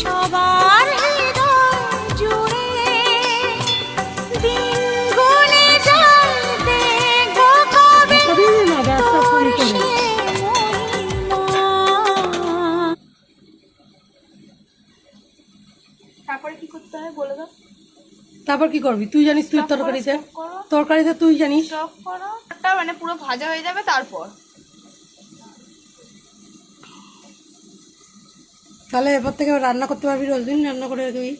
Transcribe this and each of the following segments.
সবার হৃদয় জুড়ে দিন গুনে যায় দেখো কবে তোর সে মহিমা। তারপরে কি করতে হয় বলে দাও। তারপর কি করবি তুই জানিস, তুই তরকারিতে তরকারিতে তুই জানিস। স্টক করো, একটা মানে পুরো ভাজা হয়ে যাবে তারপর। তাহলে এরপর থেকে রান্না করতে পারবি, রোজ দিন রান্না করে রাখবি।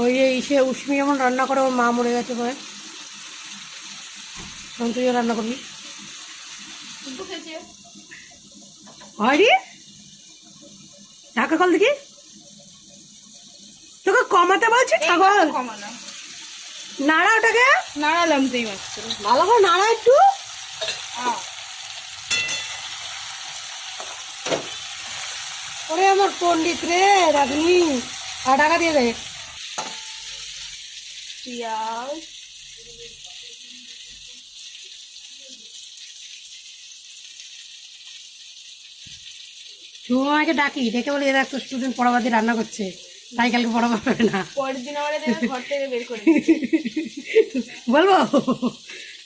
ওই যে সে উষ্মি যেমন রান্না করে, ওর মা মরে গেছে পরে, তখন তুইও রান্না করবি। হয় রে, ঢাকা কল দেখি, তোকে কমাতে বলছি ছাগল। কমানো, নাড়া ওটাকে, নাড়ালাম তুই মাত্র। ভালো করে নাড়া একটু। ওরে আমার পণ্ডিত রে রাধুনি, আর টাকা দিয়ে দে। পেঁয়াজ, শুভমাকে ডাকি, ডেকে বলি এরা একটা স্টুডেন্ট পড়াবাদি রান্না করছে, তাই কালকে পড়াবা পাবে না। পরের দিন আমার এদের ঘর থেকে বের করে দিয়েছে। বলবো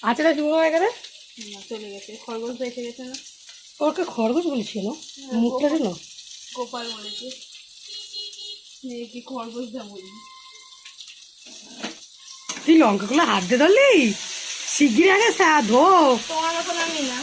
আছে না শুভমা এখানে? না, চলে গেছে, খরগোশ দেখে গেছে না। ওকে খরগোশ বলছিল, মুখটা ছিল গোপাল বলেছে কি খরগোশ দা বলি। তুই লঙ্কাগুলো হাত দিয়ে ধরলি, শিগগির আগে ধো। তোমার মতন আমি না।